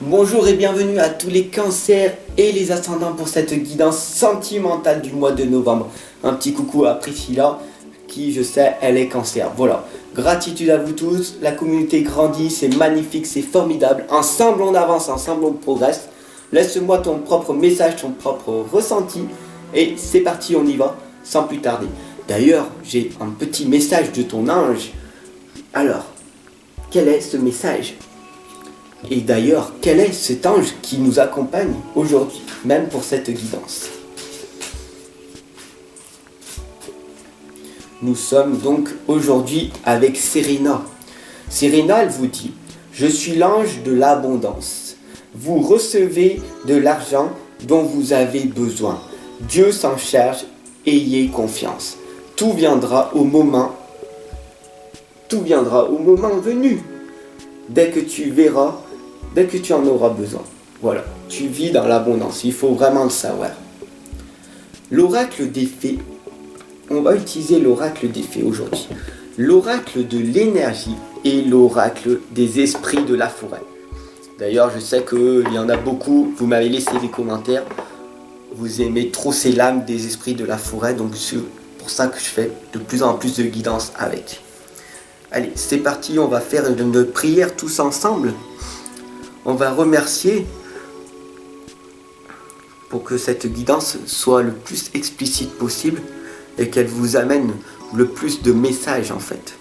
Bonjour et bienvenue à tous les cancers et les ascendants pour cette guidance sentimentale du mois de novembre. Un petit coucou à Priscilla qui, je sais, elle est cancer. Voilà, gratitude à vous tous, la communauté grandit, c'est magnifique, c'est formidable. Ensemble on avance, ensemble on progresse. Laisse-moi ton propre message, ton propre ressenti et c'est parti, on y va sans plus tarder. D'ailleurs, j'ai un petit message de ton ange. Alors, quel est ce message ? Et d'ailleurs, quel est cet ange qui nous accompagne aujourd'hui, même pour cette guidance? Nous sommes donc aujourd'hui avec Serena. Serena, elle vous dit: je suis l'ange de l'abondance. Vous recevez de l'argent dont vous avez besoin. Dieu s'en charge, ayez confiance. Tout viendra au moment venu. Dès que tu verras, dès que tu en auras besoin. Voilà, tu vis dans l'abondance, il faut vraiment le savoir. L'oracle des fées, on va utiliser l'oracle des fées aujourd'hui. L'oracle de l'énergie et l'oracle des esprits de la forêt. D'ailleurs, je sais qu'il y en a beaucoup, vous m'avez laissé des commentaires. Vous aimez trop ces lames des esprits de la forêt, donc c'est pour ça que je fais de plus en plus de guidance avec. Allez, c'est parti, on va faire une prière tous ensemble. On va remercier pour que cette guidance soit le plus explicite possible et qu'elle vous amène le plus de messages en fait.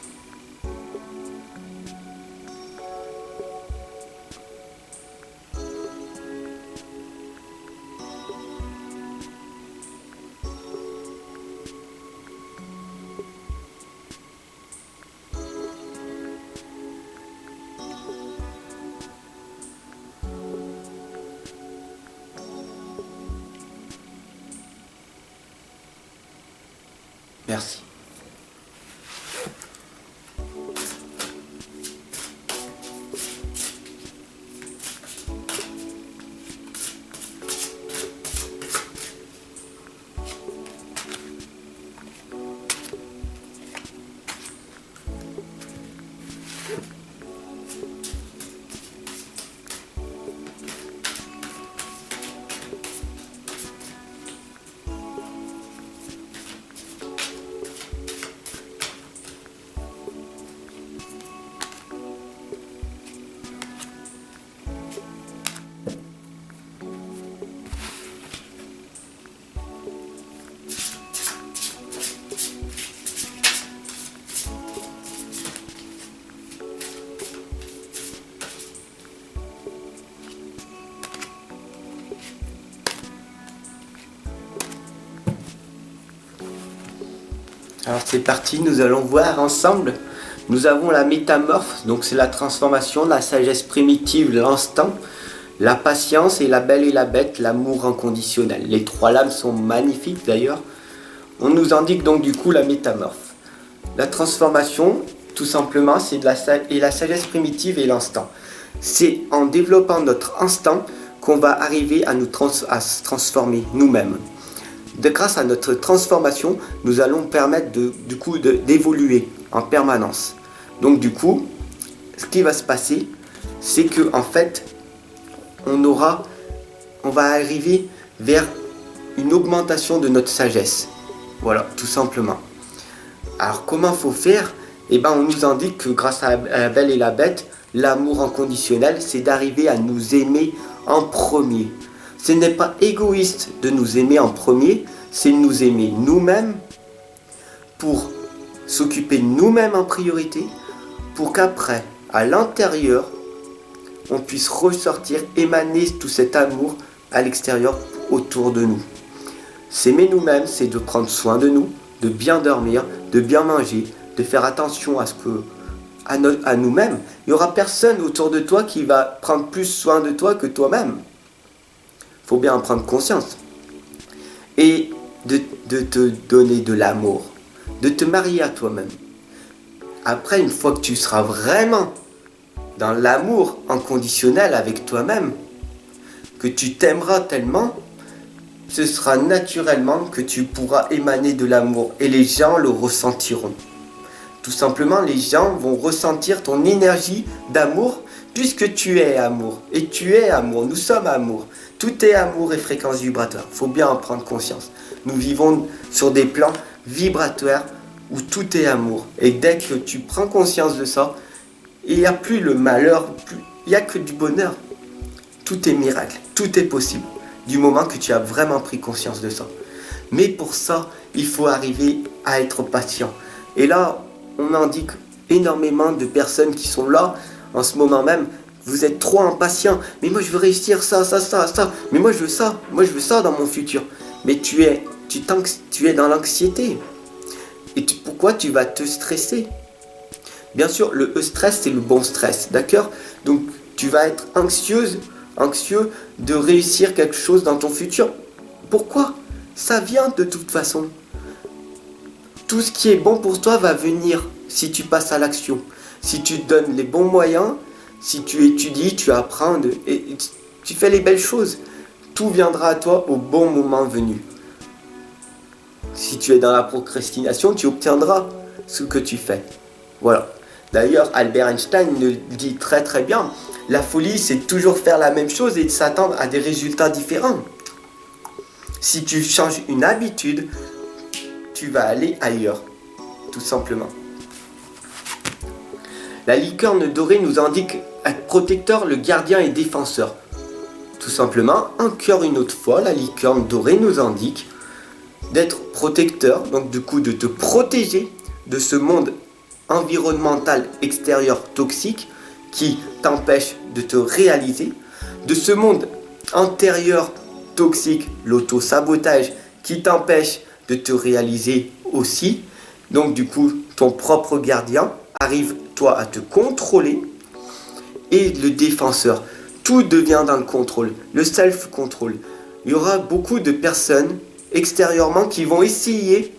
Merci. Alors c'est parti, nous allons voir ensemble. Nous avons la métamorphe, donc c'est la transformation, la sagesse primitive, l'instant, la patience et la belle et la bête, l'amour inconditionnel. Les trois lames sont magnifiques d'ailleurs. On nous indique donc du coup la métamorphe. La transformation, tout simplement, c'est la sagesse primitive et l'instant. C'est en développant notre instant qu'on va arriver à se transformer nous-mêmes. Grâce à notre transformation, nous allons permettre d'évoluer en permanence. Donc du coup, ce qui va se passer, c'est que en fait, on va arriver vers une augmentation de notre sagesse. Voilà, tout simplement. Alors comment faut faire ? Eh bien, on nous indique que grâce à la belle et la bête, l'amour inconditionnel, c'est d'arriver à nous aimer en premier. Ce n'est pas égoïste de nous aimer en premier, c'est de nous aimer nous-mêmes pour s'occuper de nous-mêmes en priorité, pour qu'après, à l'intérieur, on puisse ressortir, émaner tout cet amour à l'extérieur autour de nous. S'aimer nous-mêmes, c'est de prendre soin de nous, de bien dormir, de bien manger, de faire attention à nous-mêmes. Il n'y aura personne autour de toi qui va prendre plus soin de toi que toi-même. Il faut bien en prendre conscience. Et de te donner de l'amour, de te marier à toi-même. Après, une fois que tu seras vraiment dans l'amour inconditionnel avec toi-même, que tu t'aimeras tellement, ce sera naturellement que tu pourras émaner de l'amour et les gens le ressentiront. Tout simplement, les gens vont ressentir ton énergie d'amour puisque tu es amour, et tu es amour, nous sommes amour, tout est amour et fréquence vibratoire, il faut bien en prendre conscience. Nous vivons sur des plans vibratoires où tout est amour. Et dès que tu prends conscience de ça, il n'y a plus le malheur, il n'y a que du bonheur. Tout est miracle, tout est possible, du moment que tu as vraiment pris conscience de ça. Mais pour ça, il faut arriver à être patient. Et là, on indique énormément de personnes qui sont là, en ce moment même, vous êtes trop impatients. Mais moi, je veux réussir ça. Mais moi, je veux ça dans mon futur. Mais tu es dans l'anxiété. Et pourquoi tu vas te stresser? Bien sûr, le stress, c'est le bon stress, d'accord? Donc, tu vas être anxieux de réussir quelque chose dans ton futur. Pourquoi? Ça vient de toute façon. Tout ce qui est bon pour toi va venir si tu passes à l'action. Si tu te donnes les bons moyens, si tu étudies, tu apprends et tu fais les belles choses. Tout viendra à toi au bon moment venu. Si tu es dans la procrastination, tu obtiendras ce que tu fais. Voilà. D'ailleurs, Albert Einstein le dit très très bien. La folie, c'est toujours faire la même chose et de s'attendre à des résultats différents. Si tu changes une habitude, tu vas aller ailleurs, tout simplement. La licorne dorée nous indique être protecteur, le gardien et défenseur. Tout simplement, encore une autre fois, la licorne dorée nous indique d'être protecteur, donc du coup de te protéger de ce monde environnemental extérieur toxique qui t'empêche de te réaliser, de ce monde intérieur toxique, l'auto-sabotage, qui t'empêche de te réaliser aussi. Donc du coup, ton propre gardien arrive, toi, à te contrôler. Et le défenseur, tout devient dans le contrôle, le self-control. Il y aura beaucoup de personnes extérieurement qui vont essayer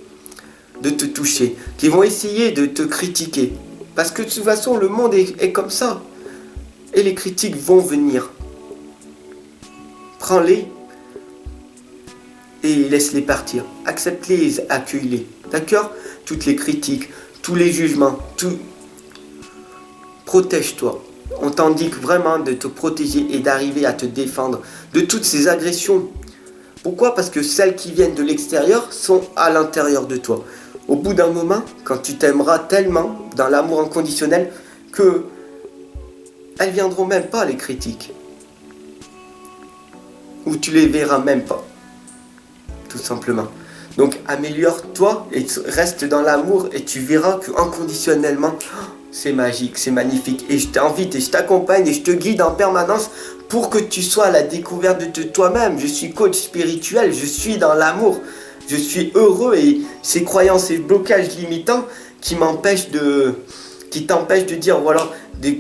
de te toucher, qui vont essayer de te critiquer. Parce que de toute façon, le monde est comme ça. Et les critiques vont venir. Prends-les et laisse-les partir. Accepte-les et accueille-les. D'accord? Toutes les critiques, tous les jugements, tout. Protège-toi. On t'indique vraiment de te protéger et d'arriver à te défendre de toutes ces agressions. Pourquoi? Parce que celles qui viennent de l'extérieur sont à l'intérieur de toi. Au bout d'un moment, quand tu t'aimeras tellement dans l'amour inconditionnel que elles viendront même pas, les critiques. Ou tu les verras même pas. Tout simplement. Donc améliore-toi et reste dans l'amour et tu verras que inconditionnellement, c'est magique, c'est magnifique. Et je t'invite et je t'accompagne et je te guide en permanence pour que tu sois à la découverte de toi-même. Je suis coach spirituel, je suis dans l'amour. Je suis heureux et ces croyances et blocages limitants qui t'empêchent de dire, voilà,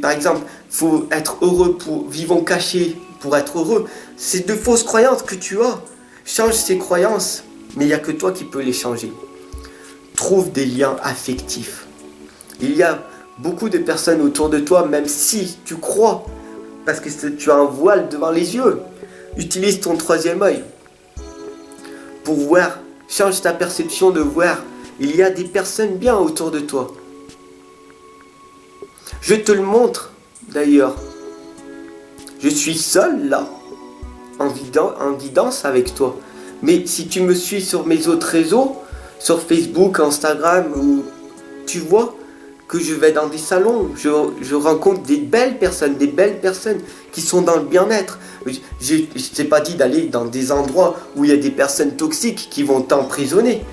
par exemple, faut être heureux vivons cachés pour être heureux. C'est de fausses croyances que tu as. Change ces croyances, mais il n'y a que toi qui peux les changer. Trouve des liens affectifs. Il y a beaucoup de personnes autour de toi, même si tu crois, parce que tu as un voile devant les yeux. Utilise ton troisième œil pour voir. Change ta perception de voir. Il y a des personnes bien autour de toi. Je te le montre d'ailleurs. Je suis seul là, en guidance avec toi. Mais si tu me suis sur mes autres réseaux, sur Facebook, Instagram, tu vois que je vais dans des salons, je rencontre des belles personnes qui sont dans le bien-être. Je ne t'ai pas dit d'aller dans des endroits où il y a des personnes toxiques qui vont t'emprisonner.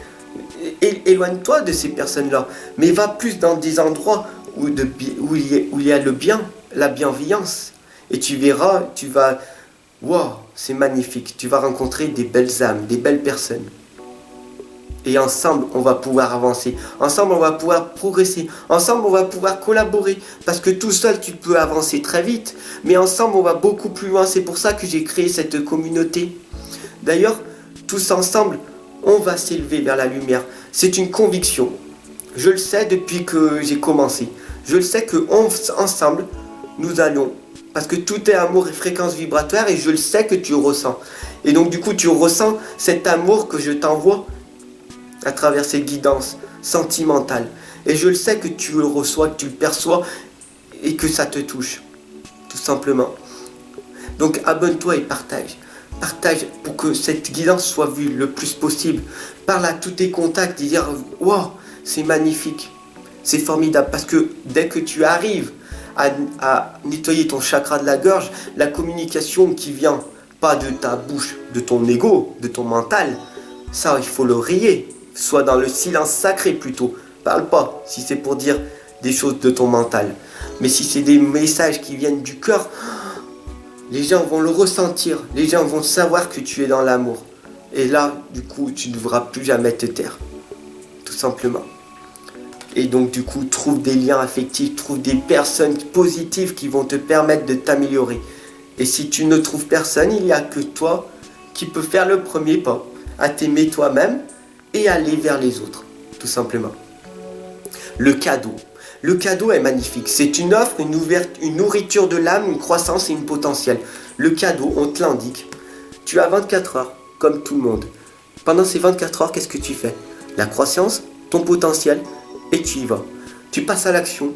Éloigne-toi de ces personnes-là, mais va plus dans des endroits où il y a le bien, la bienveillance. Et tu verras, waouh, c'est magnifique, tu vas rencontrer des belles âmes, des belles personnes. Et ensemble, on va pouvoir avancer. Ensemble, on va pouvoir progresser. Ensemble, on va pouvoir collaborer. Parce que tout seul, tu peux avancer très vite. Mais ensemble, on va beaucoup plus loin. C'est pour ça que j'ai créé cette communauté. D'ailleurs, tous ensemble, on va s'élever vers la lumière. C'est une conviction. Je le sais depuis que j'ai commencé. Je le sais qu'ensemble, nous allons. Parce que tout est amour et fréquence vibratoire. Et je le sais que tu ressens. Et donc, du coup, tu ressens cet amour que je t'envoie à travers ces guidances sentimentales. Et je le sais que tu le reçois, que tu le perçois et que ça te touche. tout simplement. Donc abonne-toi et partage. Partage pour que cette guidance soit vue le plus possible. Parle à tous tes contacts et dire « Wow, c'est magnifique, c'est formidable ». Parce que dès que tu arrives à nettoyer ton chakra de la gorge, la communication qui vient pas de ta bouche, de ton ego, de ton mental, ça il faut le rayer. Sois dans le silence sacré plutôt. Parle pas si c'est pour dire des choses de ton mental. Mais si c'est des messages qui viennent du cœur, les gens vont le ressentir. Les gens vont savoir que tu es dans l'amour. Et là, du coup, tu ne devras plus jamais te taire. Tout simplement. Et donc, du coup, trouve des liens affectifs, trouve des personnes positives qui vont te permettre de t'améliorer. Et si tu ne trouves personne, il n'y a que toi qui peux faire le premier pas à t'aimer toi-même et aller vers les autres, tout simplement. Le cadeau. Le cadeau est magnifique. C'est une offre, une nourriture de l'âme, une croissance et une potentiel. Le cadeau, on te l'indique. Tu as 24 heures, comme tout le monde. Pendant ces 24 heures, qu'est-ce que tu fais? La croissance, ton potentiel, et tu y vas. Tu passes à l'action.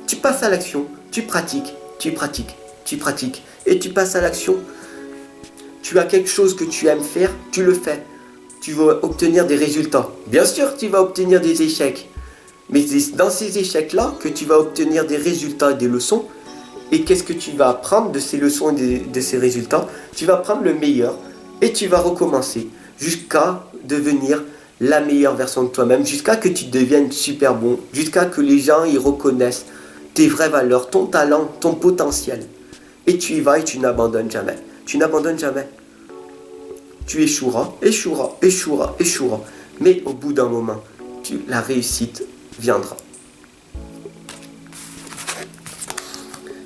Tu passes à l'action. Tu pratiques, tu pratiques, tu pratiques. Et tu passes à l'action. Tu as quelque chose que tu aimes faire, tu le fais. Tu vas obtenir des résultats. Bien sûr, tu vas obtenir des échecs. Mais c'est dans ces échecs-là que tu vas obtenir des résultats et des leçons. Et qu'est-ce que tu vas apprendre de ces leçons et de ces résultats? Tu vas prendre le meilleur et tu vas recommencer jusqu'à devenir la meilleure version de toi-même, jusqu'à que tu deviennes super bon, jusqu'à que les gens y reconnaissent tes vraies valeurs, ton talent, ton potentiel. Et tu y vas et tu n'abandonnes jamais. Tu n'abandonnes jamais. Tu échoueras, échoueras, échoueras, échoueras. Mais au bout d'un moment, la réussite viendra.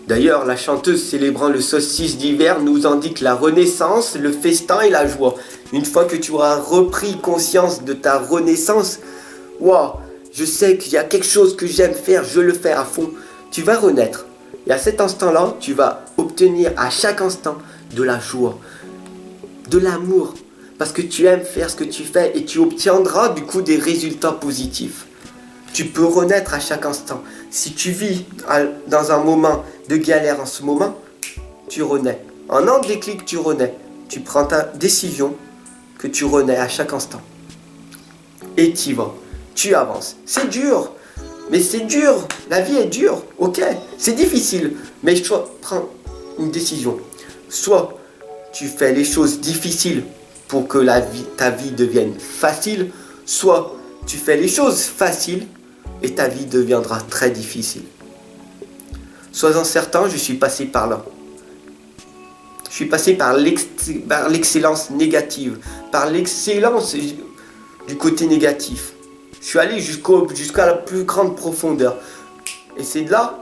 D'ailleurs, la chanteuse célébrant le solstice d'hiver nous indique la renaissance, le festin et la joie. Une fois que tu auras repris conscience de ta renaissance, waouh, je sais qu'il y a quelque chose que j'aime faire, je le fais à fond. Tu vas renaître. Et à cet instant-là, tu vas obtenir à chaque instant de la joie, de l'amour. Parce que tu aimes faire ce que tu fais et tu obtiendras du coup des résultats positifs. Tu peux renaître à chaque instant. Si tu vis dans un moment de galère en ce moment, tu renais. En un déclic, tu renais. Tu prends ta décision que tu renais à chaque instant. Et tu y vas. Tu avances. C'est dur. Mais c'est dur. La vie est dure. Ok. C'est difficile. Mais je prends une décision. Soit tu fais les choses difficiles pour que ta vie devienne facile. Soit tu fais les choses faciles et ta vie deviendra très difficile. Sois-en certain, je suis passé par là. Je suis passé par l'excellence négative, par l'excellence du côté négatif. Je suis allé jusqu'à la plus grande profondeur. Et c'est là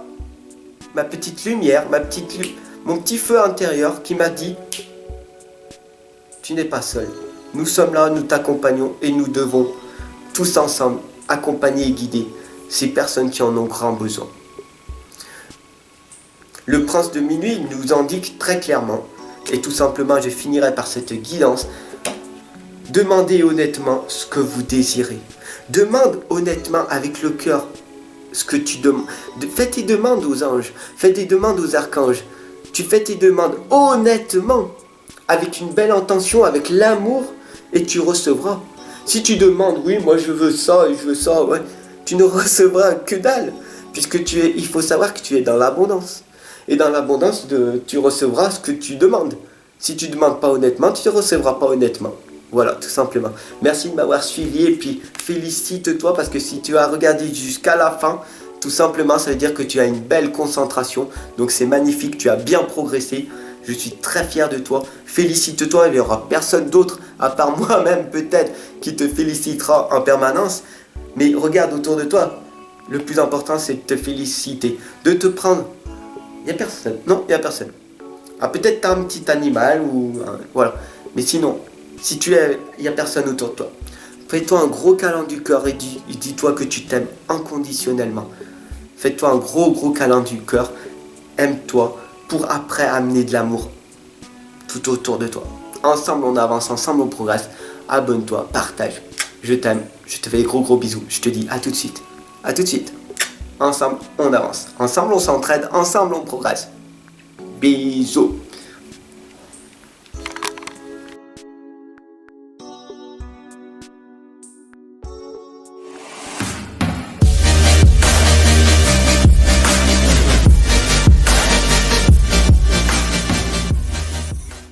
ma petite lumière, mon petit feu intérieur qui m'a dit « Tu n'es pas seul. Nous sommes là, nous t'accompagnons et nous devons tous ensemble accompagner et guider ces personnes qui en ont grand besoin. » Le prince de minuit nous indique très clairement, et tout simplement je finirai par cette guidance, demandez honnêtement ce que vous désirez. Demande honnêtement avec le cœur ce que tu demandes. Fais tes demandes aux anges, fais tes demandes aux archanges. Tu fais tes demandes honnêtement, avec une belle intention, avec l'amour, et tu recevras. Si tu demandes, oui, moi je veux ça et je veux ça, ouais, tu ne recevras que dalle, puisque il faut savoir que tu es dans l'abondance. Et dans l'abondance, tu recevras ce que tu demandes. Si tu ne demandes pas honnêtement, tu ne recevras pas honnêtement. Voilà, tout simplement. Merci de m'avoir suivi et puis félicite-toi parce que si tu as regardé jusqu'à la fin, tout simplement, ça veut dire que tu as une belle concentration. Donc c'est magnifique, tu as bien progressé. Je suis très fier de toi. Félicite-toi, il n'y aura personne d'autre, à part moi-même peut-être, qui te félicitera en permanence. Mais regarde autour de toi. Le plus important, c'est de te féliciter, de te prendre. Il n'y a personne. Non, il n'y a personne. Ah, peut-être tu as un petit animal ou... voilà. Mais sinon, si il n'y a personne autour de toi. Fais-toi un gros câlin du cœur et dis-toi que tu t'aimes inconditionnellement. Fais-toi un gros câlin du cœur. Aime-toi pour après amener de l'amour tout autour de toi. Ensemble, on avance. Ensemble, on progresse. Abonne-toi, partage. Je t'aime. Je te fais des gros bisous. Je te dis à tout de suite. À tout de suite. Ensemble, on avance. Ensemble, on s'entraide. Ensemble, on progresse. Bisous.